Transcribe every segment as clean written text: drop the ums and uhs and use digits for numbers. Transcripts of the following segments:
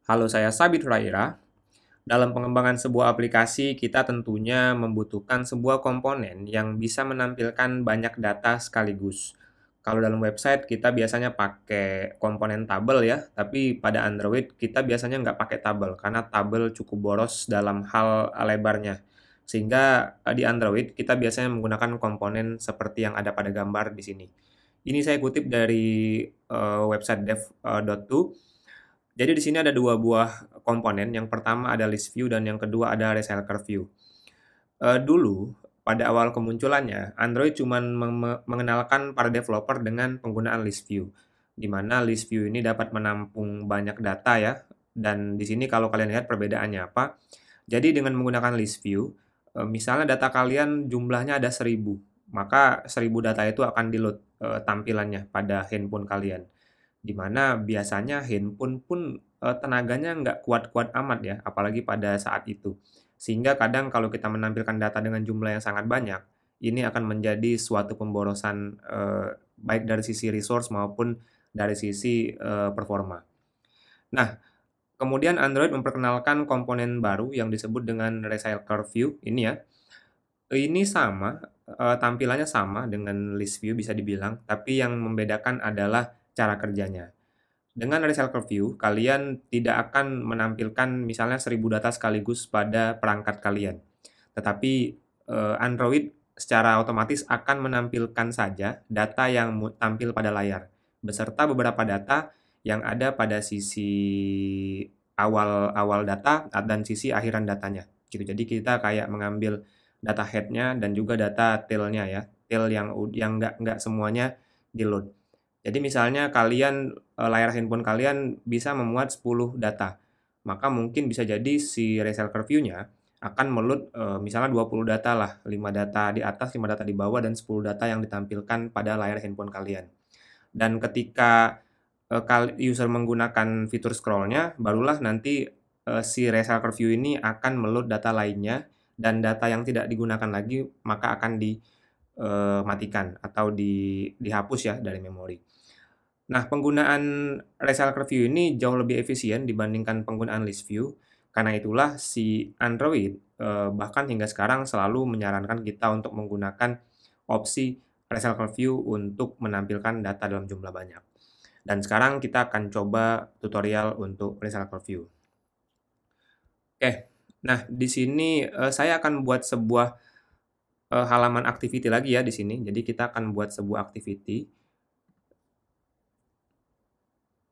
Halo, saya Sabit Huraira. Dalam pengembangan sebuah aplikasi, kita tentunya membutuhkan sebuah komponen yang bisa menampilkan banyak data sekaligus. Kalau dalam website, kita biasanya pakai komponen tabel ya, tapi pada Android kita biasanya nggak pakai tabel, karena tabel cukup boros dalam hal lebarnya. Sehingga di Android, kita biasanya menggunakan komponen seperti yang ada pada gambar di sini. Ini saya kutip dari website dev.to. Jadi di sini ada dua buah komponen, yang pertama ada list view dan yang kedua ada recycler view. Dulu, pada awal kemunculannya, Android cuma mengenalkan para developer dengan penggunaan list view, di mana list view ini dapat menampung banyak data ya, dan di sini kalau kalian lihat perbedaannya apa. Jadi dengan menggunakan list view, misalnya data kalian jumlahnya ada 1000, maka 1000 data itu akan di-load tampilannya pada handphone kalian. Di mana biasanya handphone pun, tenaganya nggak kuat-kuat amat ya, apalagi pada saat itu. Sehingga kadang kalau kita menampilkan data dengan jumlah yang sangat banyak, ini akan menjadi suatu pemborosan, baik dari sisi resource maupun dari sisi, performa. Nah, kemudian Android memperkenalkan komponen baru yang disebut dengan Recycler View ini ya. Ini sama, tampilannya sama dengan list view bisa dibilang, tapi yang membedakan adalah cara kerjanya. Dengan recycle view, kalian tidak akan menampilkan misalnya 1000 data sekaligus pada perangkat kalian. Tetapi, Android secara otomatis akan menampilkan saja data yang tampil pada layar, beserta beberapa data yang ada pada sisi awal data dan sisi akhiran datanya, gitu. Jadi kita kayak mengambil data head-nya dan juga data tail-nya ya, tail yang nggak semuanya di-load. Jadi misalnya kalian, layar handphone kalian bisa memuat 10 data, maka mungkin bisa jadi si recycle view-nya akan meload, misalnya 20 data lah, 5 data di atas, 5 data di bawah, dan 10 data yang ditampilkan pada layar handphone kalian. Dan ketika, user menggunakan fitur scroll-nya, barulah nanti, si recycle view ini akan meload data lainnya, dan data yang tidak digunakan lagi maka akan matikan atau dihapus ya dari memori. Nah, penggunaan recycle view ini jauh lebih efisien dibandingkan penggunaan list view. Karena itulah si Android, bahkan hingga sekarang selalu menyarankan kita untuk menggunakan opsi recycle view untuk menampilkan data dalam jumlah banyak. Dan sekarang kita akan coba tutorial untuk recycle view. Oke, nah di sini, saya akan buat sebuah, halaman activity lagi ya di sini. Jadi kita akan buat sebuah activity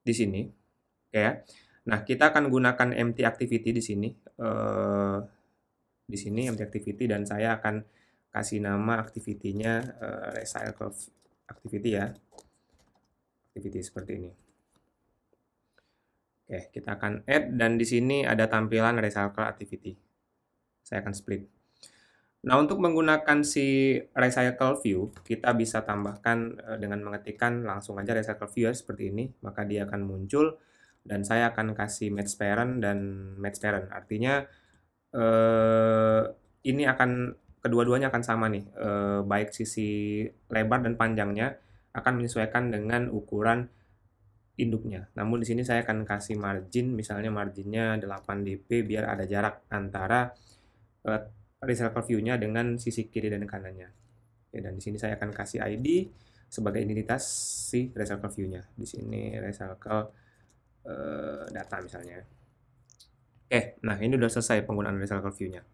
di sini, oke ya. Nah, kita akan gunakan empty activity di sini empty activity, dan saya akan kasih nama activity-nya, recycle activity ya, activity seperti ini. Oke, kita akan add, dan di sini ada tampilan recycle activity. Saya akan split. Nah, untuk menggunakan si recycle view, kita bisa tambahkan, dengan mengetikkan langsung aja recycle view ya, seperti ini, maka dia akan muncul, dan saya akan kasih match parent dan match parent. Artinya, ini akan kedua-duanya akan sama nih, baik sisi lebar dan panjangnya akan menyesuaikan dengan ukuran induknya. Namun di sini saya akan kasih margin, misalnya marginnya 8 dp biar ada jarak antara recycle view-nya dengan sisi kiri dan kanannya. Oke, dan di sini saya akan kasih ID sebagai identitas si recycle view-nya. Di sini recycle data misalnya. Oke, nah ini udah selesai penggunaan recycle view-nya.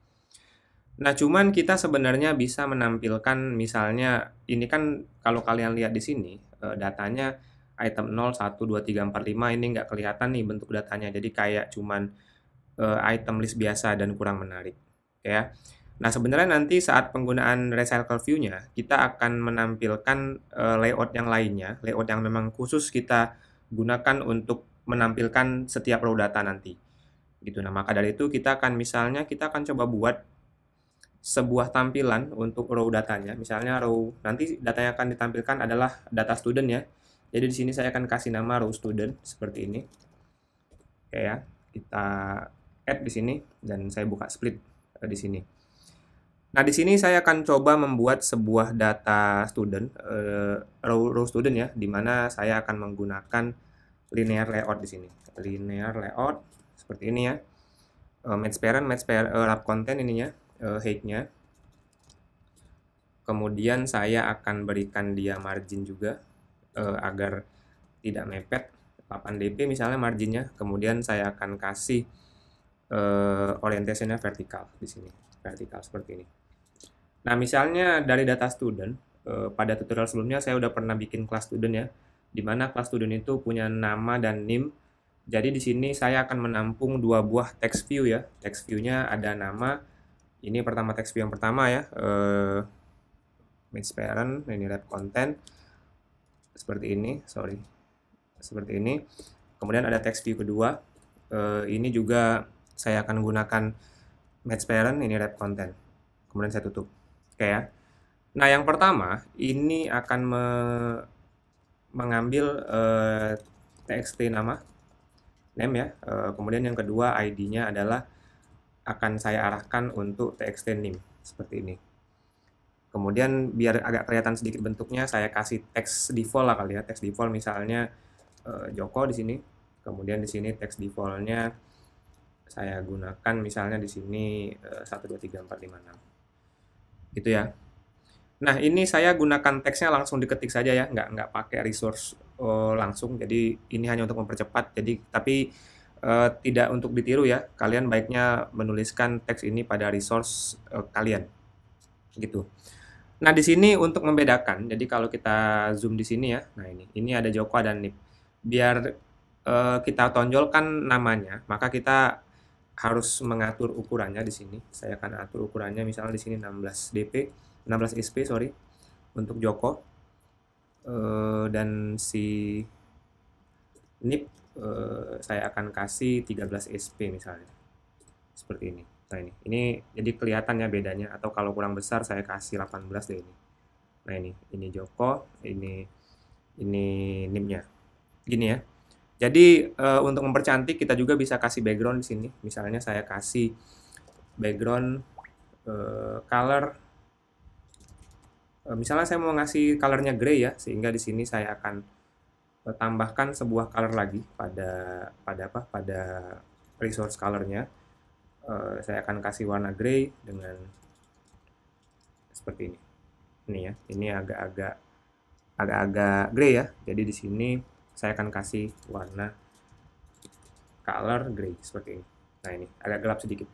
Nah, cuman kita sebenarnya bisa menampilkan misalnya ini kan kalau kalian lihat di sini, datanya item 0, 1, 2, 3, 4, 5 ini nggak kelihatan nih bentuk datanya. Jadi kayak cuman, item list biasa dan kurang menarik, ya. Nah, sebenarnya nanti saat penggunaan recycle view-nya, kita akan menampilkan, layout yang lainnya, layout yang memang khusus kita gunakan untuk menampilkan setiap row data nanti, gitu. Nah, maka dari itu kita akan kita akan coba buat sebuah tampilan untuk row datanya. Misalnya row nanti data yang akan ditampilkan adalah data student ya. Jadi di sini saya akan kasih nama row student seperti ini. Oke ya, kita add di sini dan saya buka split di sini. Nah, di sini saya akan coba membuat sebuah data student, row student ya, di mana saya akan menggunakan linear layout di sini. Linear layout. seperti ini ya. Match parent, wrap content ininya, height-nya. Kemudian saya akan berikan dia margin juga agar tidak mepet, 8 dp misalnya marginnya. Kemudian saya akan kasih orientation-nya vertikal di sini, vertikal seperti ini. Nah, misalnya dari data student, pada tutorial sebelumnya saya udah pernah bikin kelas student ya, di mana kelas student itu punya nama dan name. Jadi di sini saya akan menampung dua buah text view ya. Text view-nya ada nama, ini pertama text view yang pertama ya, match parent, ini wrap content, seperti ini, seperti ini. Kemudian ada text view kedua, ini juga saya akan gunakan match parent, ini wrap content. Kemudian saya tutup. Oke ya. Nah, yang pertama ini akan mengambil txt nama, name ya. Kemudian yang kedua ID-nya adalah akan saya arahkan untuk txt name seperti ini. Kemudian biar agak kelihatan sedikit bentuknya, saya kasih teks default lah kali ya. Teks default misalnya Joko di sini. Kemudian di sini teks default-nya saya gunakan misalnya di sini 1 2 3 4 5 6. Gitu ya. Nah, ini saya gunakan teksnya langsung diketik saja ya, nggak pakai resource langsung. Jadi ini hanya untuk mempercepat. Jadi tapi tidak untuk ditiru ya. Kalian baiknya menuliskan teks ini pada resource kalian. Gitu. Nah, di sini untuk membedakan, jadi kalau kita zoom di sini ya, nah ini ada Joko dan Nip. Biar kita tonjolkan namanya, maka kita harus mengatur ukurannya di sini. Saya akan atur ukurannya misalnya di sini 16 SP sorry, untuk Joko. Dan si Nip saya akan kasih 13 SP misalnya. Seperti ini. Nah, ini jadi kelihatannya bedanya, atau kalau kurang besar saya kasih 18 deh ini. Nah, ini Joko, ini NIM-nya. Gini ya. Jadi untuk mempercantik kita juga bisa kasih background di sini. Misalnya saya kasih background color, misalnya saya mau ngasih colornya gray ya, sehingga di sini saya akan tambahkan sebuah color lagi pada resource colornya. Saya akan kasih warna gray dengan seperti ini. Ini ya, ini agak-agak gray ya. Jadi di sini saya akan kasih warna color gray seperti ini. Nah, ini agak gelap sedikit.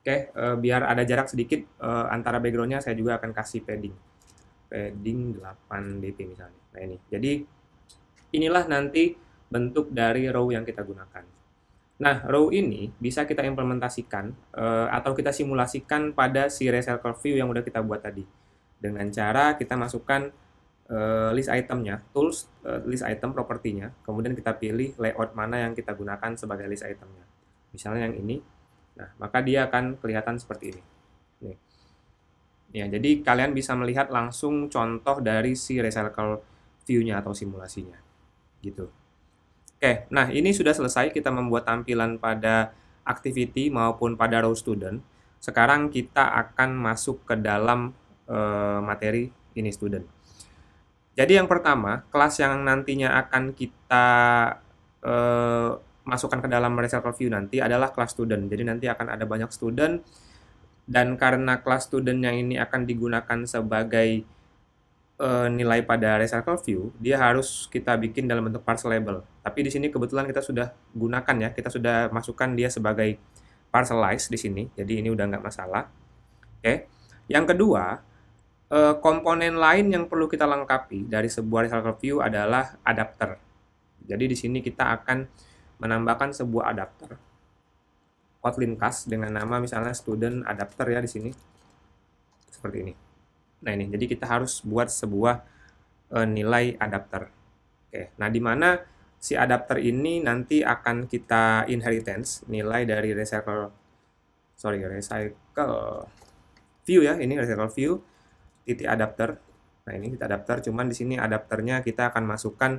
Oke, biar ada jarak sedikit antara backgroundnya, saya juga akan kasih padding 8 dp misalnya. Nah, ini. Jadi inilah nanti bentuk dari row yang kita gunakan. Nah, row ini bisa kita implementasikan atau kita simulasikan pada si recycle view yang udah kita buat tadi. Dengan cara kita masukkan list itemnya, tools, list item propertinya, kemudian kita pilih layout mana yang kita gunakan sebagai list itemnya. Misalnya yang ini. Nah, maka dia akan kelihatan seperti ini. Nih. Ya, jadi kalian bisa melihat langsung contoh dari si recycle view-nya atau simulasinya. Gitu. Oke, nah ini sudah selesai kita membuat tampilan pada activity maupun pada row student. Sekarang kita akan masuk ke dalam materi ini student. Jadi yang pertama, kelas yang nantinya akan kita masukkan ke dalam recycle view nanti adalah kelas student. Jadi nanti akan ada banyak student, dan karena kelas student yang ini akan digunakan sebagai nilai pada recycle view, dia harus kita bikin dalam bentuk parcel label. Tapi di sini kebetulan kita sudah gunakan ya, kita sudah masukkan dia sebagai parcelize di sini, jadi ini udah nggak masalah. Oke. Yang kedua, komponen lain yang perlu kita lengkapi dari sebuah recycle view adalah adapter. Jadi di sini kita akan menambahkan sebuah adapter Kotlin class dengan nama misalnya student adapter ya di sini, seperti ini. Nah, ini jadi kita harus buat sebuah nilai adapter. Oke, nah di mana si adapter ini nanti akan kita inheritance nilai dari recycle view ya, ini recycle view titik adapter. Nah, ini titik adapter, cuman di sini adapternya kita akan masukkan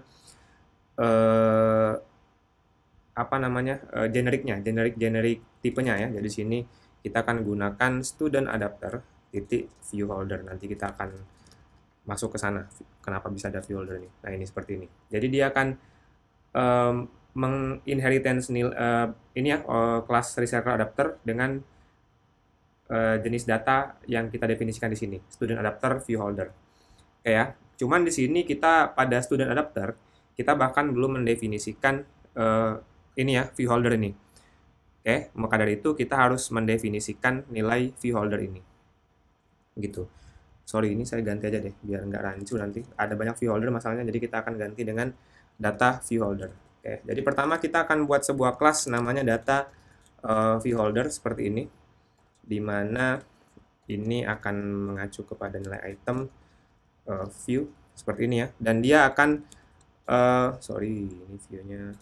generic tipenya ya. Jadi sini kita akan gunakan student adapter titik view holder. Nanti kita akan masuk ke sana. Kenapa bisa ada view holder ini? Nah, ini seperti ini. Jadi dia akan menginheritance kelas recycle adapter dengan jenis data yang kita definisikan di sini, student adapter view holder. Oke ya. Cuman di sini kita pada student adapter kita bahkan belum mendefinisikan view holder ini. Oke, maka dari itu kita harus mendefinisikan nilai view holder ini. Gitu. Sorry, ini saya ganti aja deh biar nggak rancu nanti. Ada banyak view holder masalahnya, jadi kita akan ganti dengan data view holder. Oke, jadi pertama kita akan buat sebuah kelas namanya data view holder seperti ini, di mana ini akan mengacu kepada nilai item view seperti ini ya, dan dia akan ini viewnya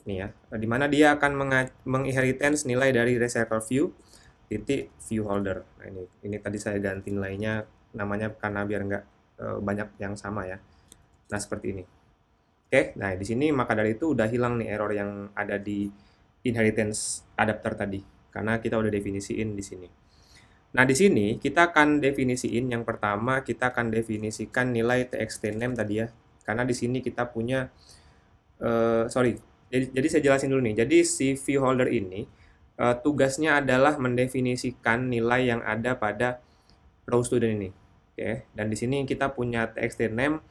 ini ya, dimana dia akan menginheritance nilai dari recycle view titik view holder. Nah, ini tadi saya ganti nilainya namanya karena biar nggak banyak yang sama ya. Nah, seperti ini. Oke, nah di sini maka dari itu udah hilang nih error yang ada di inheritance adapter tadi karena kita udah definisiin di sini. Nah, di sini kita akan definisiin yang pertama, kita akan definisikan nilai txt name tadi ya. Karena di sini kita punya jadi saya jelasin dulu nih. Jadi si view holder ini tugasnya adalah mendefinisikan nilai yang ada pada row student ini. Oke, dan di sini kita punya txt name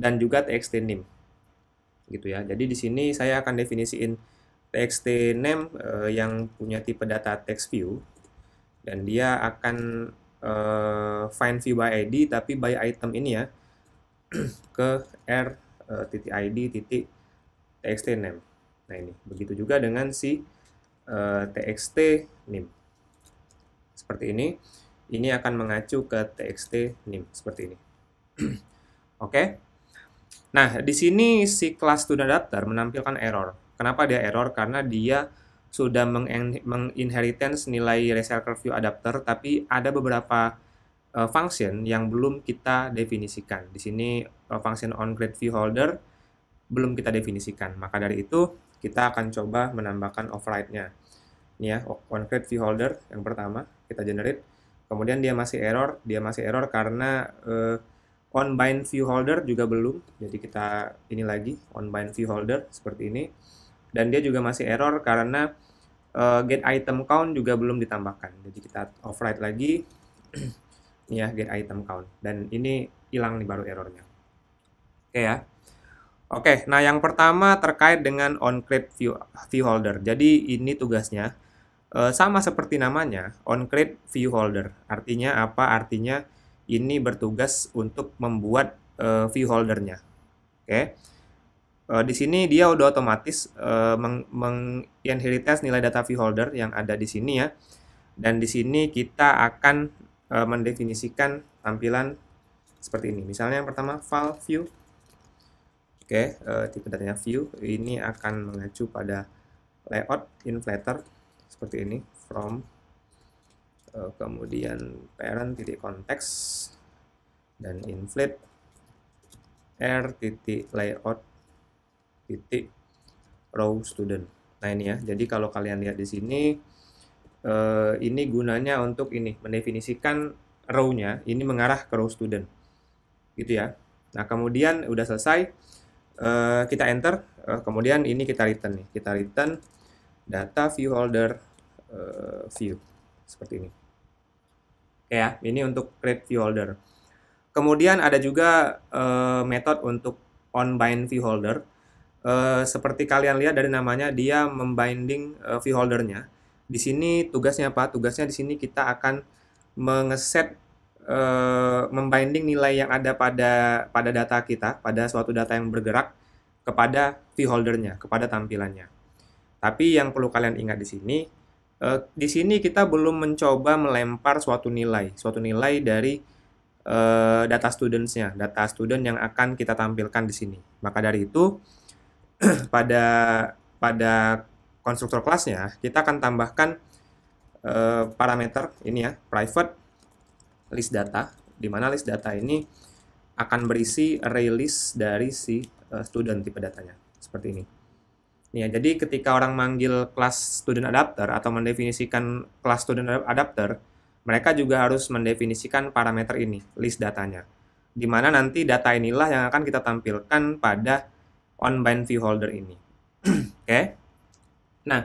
dan juga txt name. Gitu ya. Jadi di sini saya akan definisiin txt name yang punya tipe data text view, dan dia akan find view by id tapi by item ini ya ke r.id.txt name. Nah, ini begitu juga dengan si txt name seperti ini akan mengacu ke txt name seperti ini. Oke. Nah, di sini si kelas student adapter menampilkan error. Kenapa dia error? Karena dia sudah menginheritance nilai recycle view adapter, tapi ada beberapa function yang belum kita definisikan. Di sini function onCreate view holder belum kita definisikan. Maka dari itu kita akan coba menambahkan override-nya. Ini ya, onCreate view holder yang pertama kita generate. Kemudian dia masih error karena onBind view holder juga belum. Jadi kita ini lagi onBind view holder seperti ini. Dan dia juga masih error karena get item count juga belum ditambahkan. Jadi kita override lagi. Ini ya, get item count. Dan ini hilang nih baru errornya. Oke ya. Oke, nah yang pertama terkait dengan onCreate view holder. Jadi ini tugasnya sama seperti namanya, onCreate view holder. Artinya apa? Artinya ini bertugas untuk membuat view holdernya. Oke. Di sini dia udah otomatis menginheritance nilai data view holder yang ada di sini ya. Dan di sini kita akan mendefinisikan tampilan seperti ini. Misalnya yang pertama file view. Oke, tipe datanya view ini akan mengacu pada layout inflator seperti ini, from kemudian parent titik context dan inflate r titik layout titik row student. Nah, ini ya. Jadi kalau kalian lihat di sini ini gunanya untuk ini mendefinisikan row-nya ini mengarah ke row student. Gitu ya. Nah, kemudian udah selesai. Kita enter, kemudian ini kita return nih. Kita return data view holder view seperti ini. Oke ya, ini untuk create view holder. Kemudian ada juga metode untuk onBind view holder. Seperti kalian lihat dari namanya, dia membinding view holdernya. Di sini tugasnya apa? Tugasnya di sini kita akan mengeset membinding nilai yang ada pada data kita, pada suatu data yang bergerak kepada view holdernya, kepada tampilannya. Tapi yang perlu kalian ingat di sini kita belum mencoba melempar suatu nilai dari data students-nya, data student yang akan kita tampilkan di sini. Maka dari itu pada konstruktor kelasnya kita akan tambahkan parameter ini ya, private list data, di mana list data ini akan berisi array list dari si student tipe datanya seperti ini. Ya, jadi ketika orang manggil kelas student adapter atau mendefinisikan kelas student adapter, mereka juga harus mendefinisikan parameter ini, list datanya. Di mana nanti data inilah yang akan kita tampilkan pada onBind view holder ini. Oke. Nah,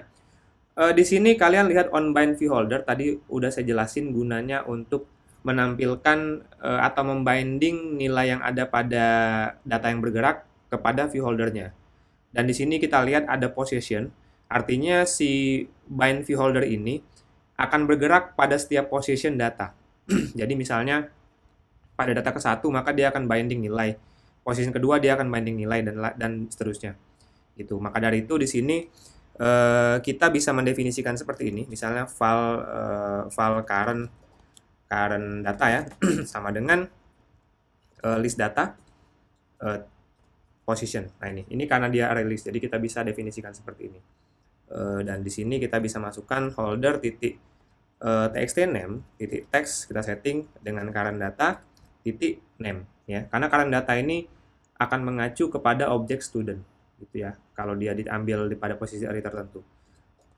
di sini kalian lihat onBind view holder tadi udah saya jelasin gunanya untuk menampilkan atau membinding nilai yang ada pada data yang bergerak kepada view holdernya. Dan di sini kita lihat ada position, artinya si bind view holder ini akan bergerak pada setiap position data. Jadi misalnya pada data ke-1 maka dia akan binding nilai. Position kedua dia akan binding nilai dan seterusnya. Gitu. Maka dari itu di sini kita bisa mendefinisikan seperti ini, misalnya file current data ya sama dengan list data position. Nah ini karena dia array list, jadi kita bisa definisikan seperti ini. Dan di sini kita bisa masukkan holder titik txt name titik text, kita setting dengan current data titik name ya, karena current data ini akan mengacu kepada objek student gitu ya, kalau dia diambil pada posisi array tertentu.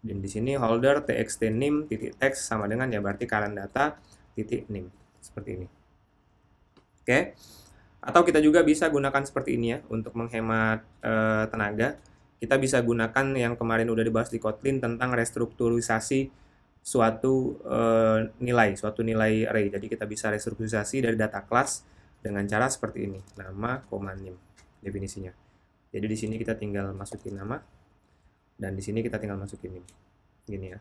Dan di sini holder txt name titik text sama dengan ya berarti current data titik name seperti ini. Oke. Atau kita juga bisa gunakan seperti ini ya untuk menghemat tenaga. Kita bisa gunakan yang kemarin udah dibahas di Kotlin tentang restrukturisasi suatu nilai array. Jadi kita bisa restrukturisasi dari data kelas dengan cara seperti ini, nama, name definisinya. Jadi di sini kita tinggal masukin nama dan di sini kita tinggal masukin name. Gini ya.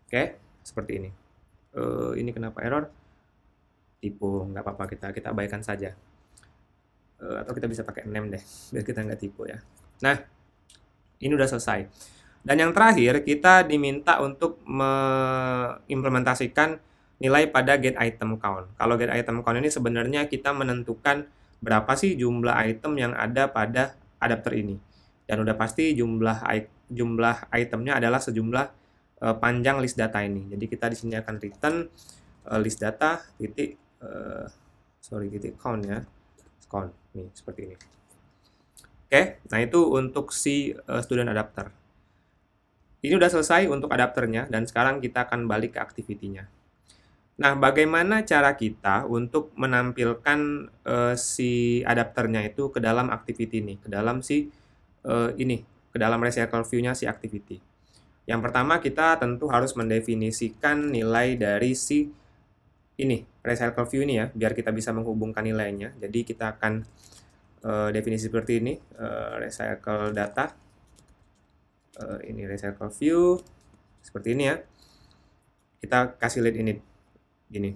Oke, seperti ini. Ini kenapa error? Tipu, nggak apa-apa, kita abaikan saja. Atau kita bisa pakai name deh, biar kita nggak tipu ya. Nah, ini udah selesai. Dan yang terakhir, kita diminta untuk mengimplementasikan nilai pada getItemCount. Kalau getItemCount ini sebenarnya kita menentukan berapa sih jumlah item yang ada pada adapter ini. Dan udah pasti jumlah itemnya adalah sejumlah panjang list data ini. Jadi kita di sini akan return list data titik count ya, count nih seperti ini. Oke, nah itu untuk si student adapter. Ini udah selesai untuk adapternya dan sekarang kita akan balik ke activity-nya. Nah, bagaimana cara kita untuk menampilkan si adapternya itu ke dalam activity ini, ke dalam si ke dalam recycle view-nya si activity. Yang pertama kita tentu harus mendefinisikan nilai dari si ini recycle view ini ya, biar kita bisa menghubungkan nilainya. Jadi kita akan definisi seperti ini, recycle data, ini recycle view seperti ini ya. Kita kasih lihat ini gini,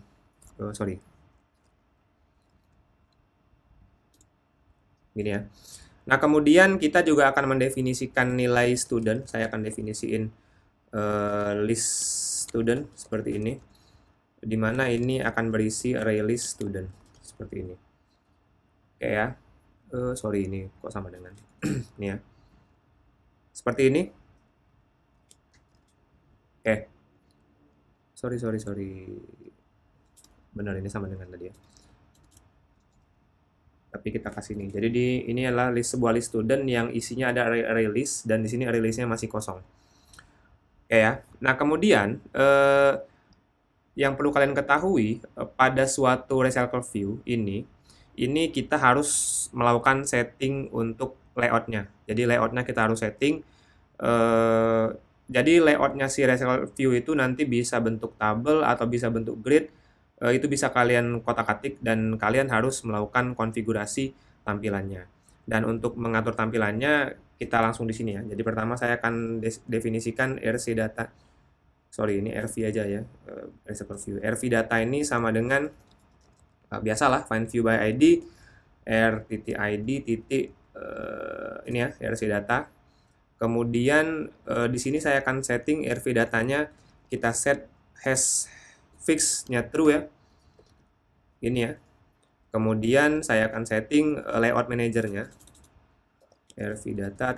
gini ya. Nah kemudian kita juga akan mendefinisikan nilai student. Saya akan definisiin list student seperti ini, di mana ini akan berisi array list student seperti ini. Oke ya, ini kok sama dengan ini ya, seperti ini. Oke, sorry, benar ini sama dengan tadi ya. Tapi kita kasih ini. Jadi ini adalah sebuah list student yang isinya ada array list dan di sini array listnya masih kosong. Oke ya. Nah kemudian yang perlu kalian ketahui pada suatu recycle view ini kita harus melakukan setting untuk layoutnya. Jadi layoutnya kita harus setting. Jadi layoutnya si recycle view itu nanti bisa bentuk tabel atau bisa bentuk grid. Itu bisa kalian kotak-atik dan kalian harus melakukan konfigurasi tampilannya. Dan untuk mengatur tampilannya kita langsung di sini ya. Jadi pertama saya akan definisikan RC data. Ini RV aja ya, recycle view. RV data ini sama dengan biasalah find view by ID r.id ini ya RC data. Kemudian di sini saya akan setting RV datanya, kita set hash fix-nya true ya. Ini ya. Kemudian saya akan setting layout manajernya. RV data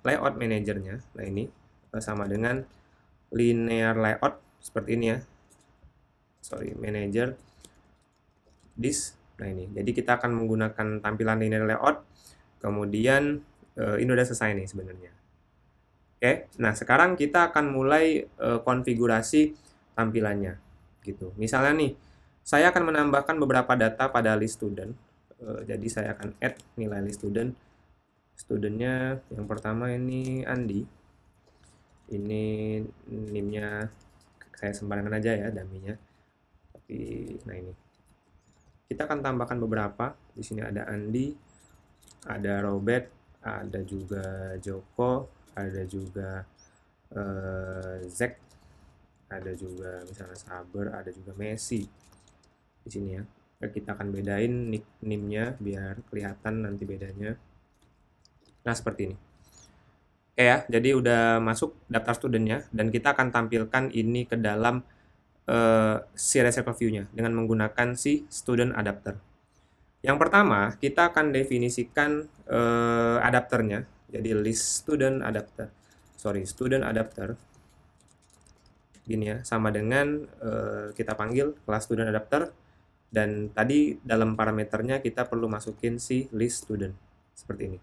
layout manajernya. Nah ini sama dengan linear layout seperti ini ya. Manager this. Nah ini. Jadi kita akan menggunakan tampilan linear layout. Kemudian ini udah selesai nih sebenarnya. Oke, nah sekarang kita akan mulai konfigurasi tampilannya gitu. Misalnya nih, saya akan menambahkan beberapa data pada list student. Jadi saya akan add nilai list student Studentnya yang pertama ini Andi. Ini NIM-nya saya sembarangan aja ya, dummy-nya. Tapi nah ini. Kita akan tambahkan beberapa. Di sini ada Andi, ada Robert, ada juga Joko, ada juga Zack, ada juga misalnya Saber, ada juga Messi di sini ya. Kita akan bedain NIM-nya biar kelihatan nanti bedanya. Nah, seperti ini. Oke ya, jadi udah masuk daftar studentnya dan kita akan tampilkan ini ke dalam si recycle view-nya dengan menggunakan si student adapter. Yang pertama, kita akan definisikan adapternya. Jadi list student adapter. Student adapter. Gini ya, sama dengan kita panggil kelas student adapter. Dan tadi dalam parameternya kita perlu masukin si list student. Seperti ini.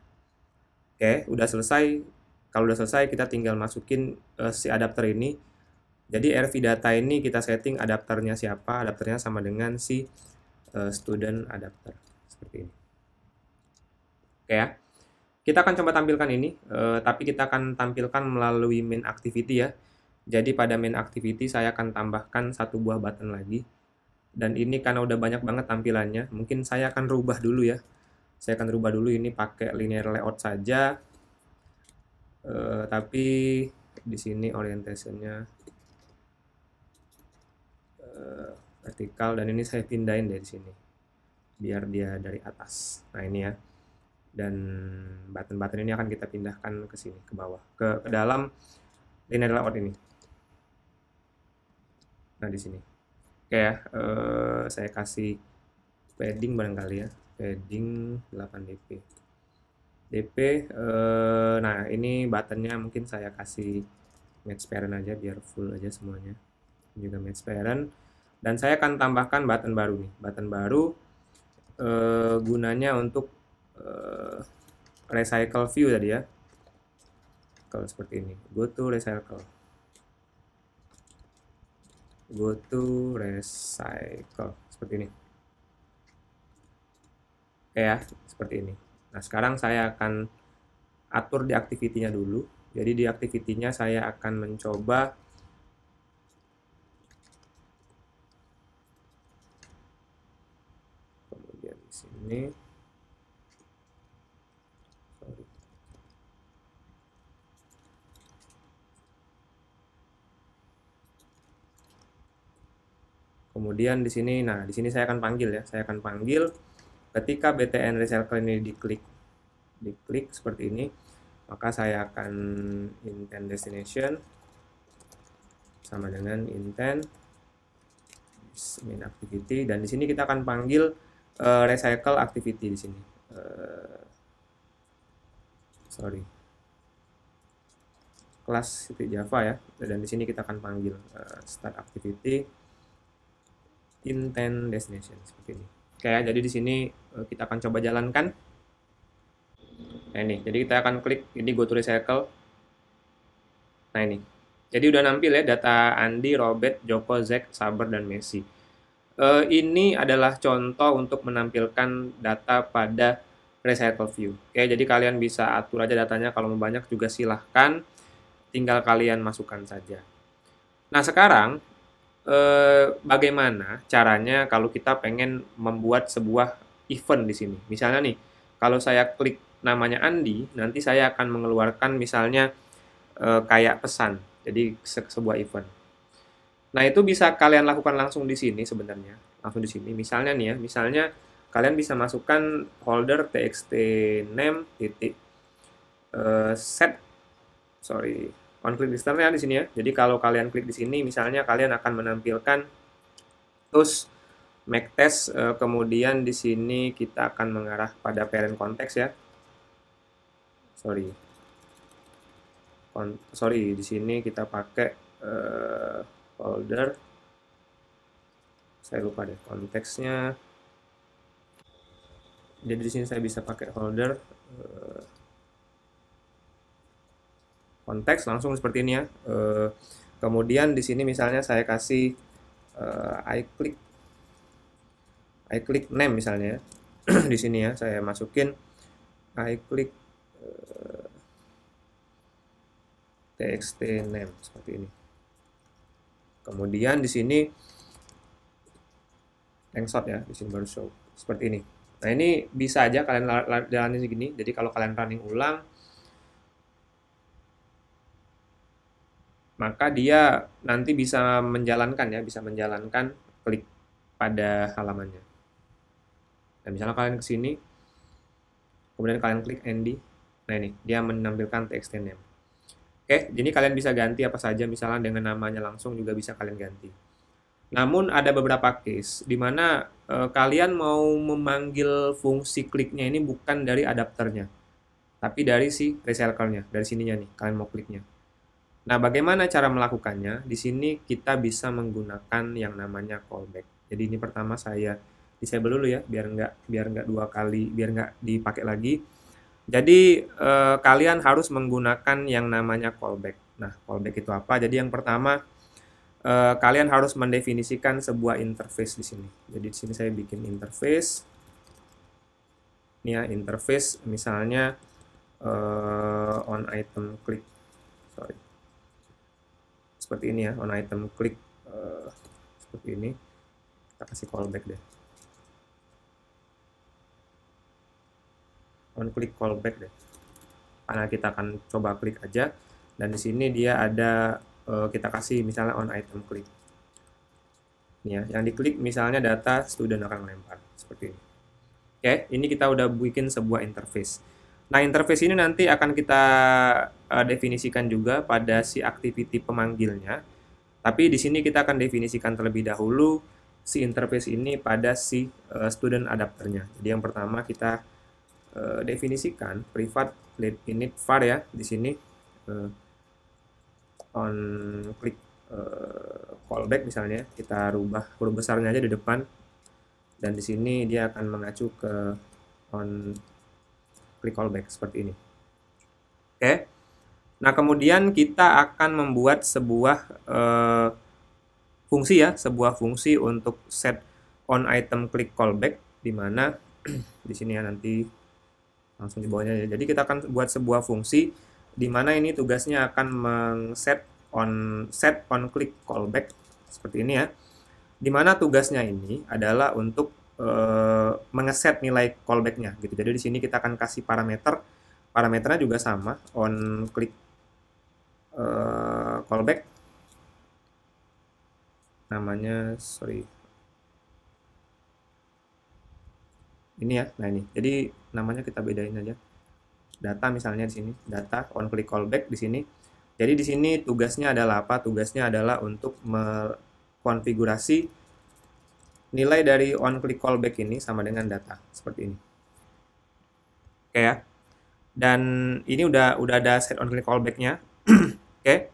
Oke, udah selesai. Kalau udah selesai, kita tinggal masukin si adapter ini. Jadi RV data ini kita setting adapternya siapa. Adapternya sama dengan si student adapter. Seperti ini. Oke ya. Kita akan coba tampilkan ini, tapi kita akan tampilkan melalui main activity ya. Jadi pada main activity saya akan tambahkan satu buah button lagi. Dan ini karena udah banyak banget tampilannya, mungkin saya akan rubah dulu ya. Saya akan rubah dulu ini pakai linear layout saja. Tapi di sini orientationnya vertikal dan ini saya pindahin dari sini. Biar dia dari atas. Nah, ini ya. Dan button-button ini akan kita pindahkan ke sini, ke bawah, ke dalam linear layout ini. Nah, di sini. Oke ya, saya kasih padding barangkali ya, padding 8 dp. Nah ini buttonnya mungkin saya kasih match parent aja biar full aja semuanya. Juga match parent. Dan saya akan tambahkan button baru nih, button baru gunanya untuk recycle view tadi ya. Kalau seperti ini, go to recycle, seperti ini. Oke ya, seperti ini. Nah sekarang saya akan atur di activity-nya dulu. Jadi di activity-nya saya akan mencoba kemudian di sini. Kemudian di sini, nah di sini saya akan panggil ya, saya akan panggil ketika btn recycle ini diklik seperti ini, maka saya akan intent destination sama dengan intent main activity dan di sini kita akan panggil recycle activity di sini. Kelas Java ya, dan di sini kita akan panggil start activity intent destination seperti ini. Oke ya, jadi di sini kita akan coba jalankan. Nah ini, jadi kita akan klik ini go to recycle. Nah ini, jadi udah nampil ya data Andi, Robert, Joko, Zack, Saber, dan Messi. Ini adalah contoh untuk menampilkan data pada recycle view. Oke, jadi kalian bisa atur aja datanya, kalau mau banyak juga silahkan, tinggal kalian masukkan saja. Nah sekarang, bagaimana caranya kalau kita pengen membuat sebuah event di sini. Misalnya nih, kalau saya klik namanya Andi, nanti saya akan mengeluarkan misalnya kayak pesan, jadi sebuah event. Nah, itu bisa kalian lakukan langsung di sini sebenarnya. Langsung di sini. Misalnya nih ya, misalnya kalian bisa masukkan holder txt name titik set on click listener di sini ya. Jadi kalau kalian klik di sini, misalnya kalian akan menampilkan terus make test, kemudian di sini kita akan mengarah pada parent konteks ya. Di sini kita pakai folder. Saya lupa deh konteksnya. Jadi di sini saya bisa pakai folder konteks langsung seperti ini ya. Kemudian di sini misalnya saya kasih I click name misalnya ya. Di sini ya saya masukin I click txt name seperti ini. Kemudian di sini lengshot ya, di sini baru show seperti ini. Nah, ini bisa aja kalian jalanin segini. Jadi kalau kalian running ulang, maka dia nanti bisa menjalankan ya, bisa menjalankan klik pada halamannya. Dan misalnya kalian ke sini, kemudian kalian klik Andy. Nah, ini dia menampilkan txt name. Oke, jadi kalian bisa ganti apa saja, misalnya dengan namanya langsung juga bisa kalian ganti. Namun ada beberapa case di mana kalian mau memanggil fungsi kliknya ini bukan dari adapternya, tapi dari si recyclernya, dari sininya nih, kalian mau kliknya. Nah, bagaimana cara melakukannya? Di sini kita bisa menggunakan yang namanya callback. Jadi ini pertama saya disable dulu ya, biar nggak dua kali, biar nggak dipakai lagi. Jadi kalian harus menggunakan yang namanya callback. Nah, callback itu apa? Jadi yang pertama kalian harus mendefinisikan sebuah interface di sini. Jadi di sini saya bikin interface. Ini ya, interface misalnya on item click. Sorry. Seperti ini ya, on item click seperti ini. Kita kasih callback deh. On click callback deh. Karena kita akan coba klik aja, dan di sini dia ada kita kasih misalnya on item click. Ini ya, yang diklik misalnya data student akan melempar seperti ini. Oke, ini kita udah bikin sebuah interface. Nah, interface ini nanti akan kita definisikan juga pada si activity pemanggilnya. Tapi di sini kita akan definisikan terlebih dahulu si interface ini pada si student adapternya. Jadi yang pertama kita definisikan private init var ya di sini on click callback misalnya, kita rubah huruf besarnya aja di depan, dan di sini dia akan mengacu ke on click callback seperti ini. Oke. Nah, kemudian kita akan membuat sebuah fungsi ya, sebuah fungsi untuk set on item click callback, di mana di sini ya, nanti langsung di bawahnya ya. Jadi kita akan buat sebuah fungsi di mana ini tugasnya akan set on click callback seperti ini ya. Di mana tugasnya ini adalah untuk mengeset nilai callback-nya gitu. Jadi di sini kita akan kasih parameternya juga sama, on click callback. Namanya ini ya. Nah, ini. Jadi namanya kita bedain aja. Data misalnya di sini, data on click callback di sini. Jadi di sini tugasnya adalah apa? Tugasnya adalah untuk mengkonfigurasi nilai dari on click callback ini sama dengan data seperti ini. Oke ya. Dan ini udah ada set on click callback-nya. Oke.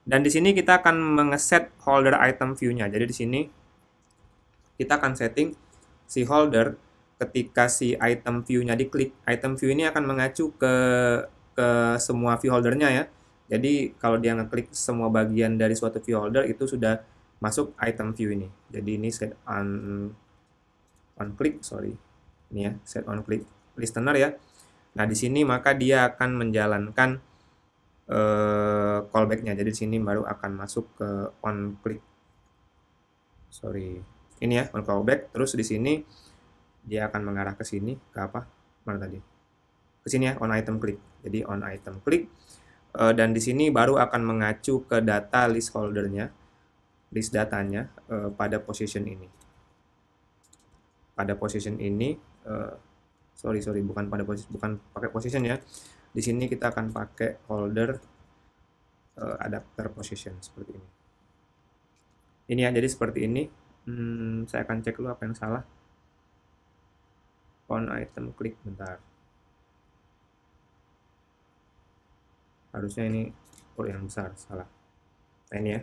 Dan di sini kita akan mengeset holder item view-nya. Jadi di sini kita akan setting si holder ketika si item view-nya diklik. Item view ini akan mengacu ke semua view holdernya ya. Jadi kalau dia ngeklik semua bagian dari suatu view holder itu sudah masuk item view ini. Jadi ini set on click, sorry. Ini ya, set on click listener ya. Nah, di sini maka dia akan menjalankan callback-nya. Jadi di sini baru akan masuk ke on click. Sorry. Ini ya, on callback. Terus di sini dia akan mengarah ke sini, ke apa? Mana tadi? Ke sini ya, on item click. Jadi on item click. Dan di sini baru akan mengacu ke data list holdernya, list datanya pada position ini. Pada position ini, sorry bukan pakai position ya. Di sini kita akan pakai holder adapter position seperti ini. Ini ya, jadi seperti ini. Saya akan cek dulu apa yang salah. On item click, bentar. Harusnya ini yang besar, salah. Nah, ini ya.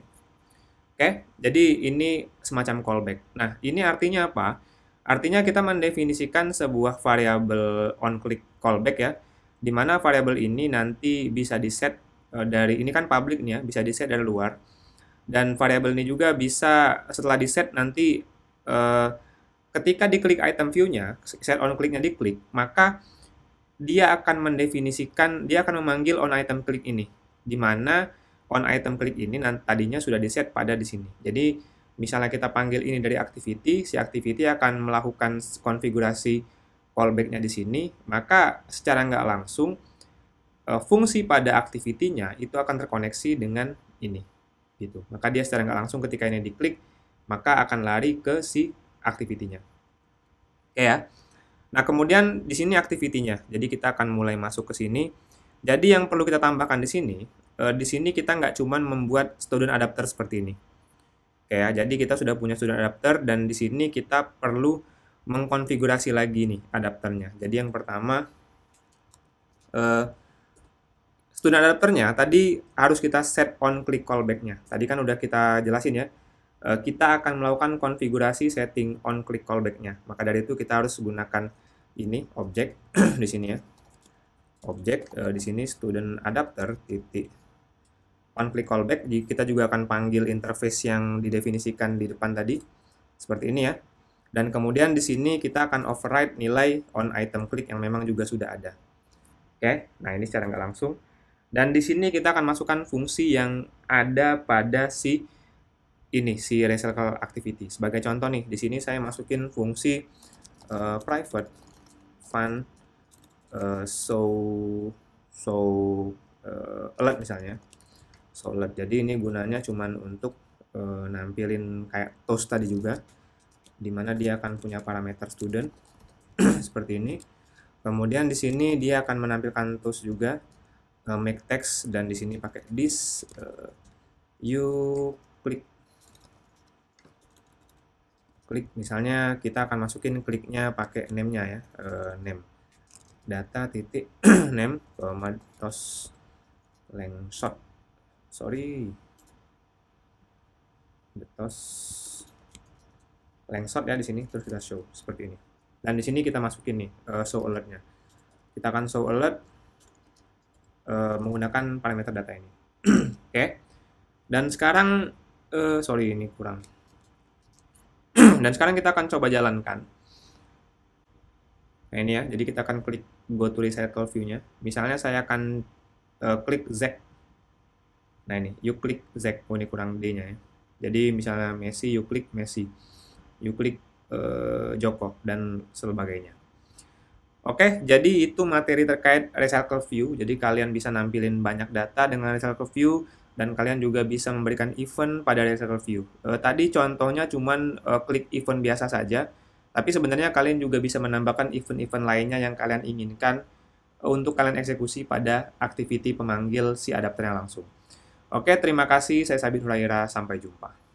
Oke, jadi ini semacam callback. Nah, ini artinya apa? Artinya kita mendefinisikan sebuah variabel on click callback ya, di mana variabel ini nanti bisa diset dari, ini kan public nih ya, bisa diset dari luar. Dan variabel ini juga bisa setelah diset nanti ketika diklik item view-nya, set on click-nya diklik, maka dia akan mendefinisikan, dia akan memanggil on item click ini. di mana on item click ini tadinya sudah di-set pada di sini. Jadi, misalnya kita panggil ini dari activity, si activity akan melakukan konfigurasi callback-nya di sini, maka secara nggak langsung fungsi pada activity-nya itu akan terkoneksi dengan ini, gitu. Maka dia secara nggak langsung ketika ini diklik, maka akan lari ke si activity-nya. Oke ya. Nah, kemudian di sini activity-nya. Jadi kita akan mulai masuk ke sini. Jadi yang perlu kita tambahkan di sini kita nggak cuman membuat student adapter seperti ini. Oke ya, jadi kita sudah punya student adapter dan di sini kita perlu mengkonfigurasi lagi nih adapternya. Jadi yang pertama, student adapternya tadi harus kita set on click callback-nya. Tadi kan udah kita jelasin ya. Kita akan melakukan konfigurasi setting on click callback-nya. Maka dari itu kita harus gunakan ini objek di sini ya. Objek di sini student adapter titik on click callback. Kita juga akan panggil interface yang didefinisikan di depan tadi seperti ini ya. Dan kemudian di sini kita akan override nilai on item click yang memang juga sudah ada. Oke, nah ini secara nggak langsung. Dan di sini kita akan masukkan fungsi yang ada pada si recycle activity. Sebagai contoh nih, di sini saya masukin fungsi private fun alert misalnya. So alert. Jadi ini gunanya cuman untuk nampilin kayak toast tadi juga, dimana dia akan punya parameter student seperti ini. Kemudian di sini dia akan menampilkan toast juga, make text, dan di sini pakai this you klik misalnya kita akan masukin kliknya pakai name-nya ya, name data titik name toast lengshot, sorry, the toast lengshot ya di sini, terus kita show seperti ini. Dan di sini kita masukin nih show alert-nya. Kita akan show alert menggunakan parameter data ini. Oke. Dan sekarang sorry ini kurang. Dan sekarang kita akan coba jalankan. Nah ini ya, jadi kita akan klik go to recycle view-nya. Misalnya saya akan klik Z. Nah ini, you klik Z. Oh ini kurang D-nya ya. Jadi misalnya Messi, you klik Messi. You klik Joko dan sebagainya. Oke, jadi itu materi terkait recycle view. Jadi kalian bisa nampilin banyak data dengan recycle view dan kalian juga bisa memberikan event pada recycle view. Tadi contohnya cuman klik event biasa saja, tapi sebenarnya kalian juga bisa menambahkan event-event lainnya yang kalian inginkan untuk kalian eksekusi pada activity pemanggil si adapternya langsung. Oke, terima kasih. Saya Sabit Huraira. Sampai jumpa.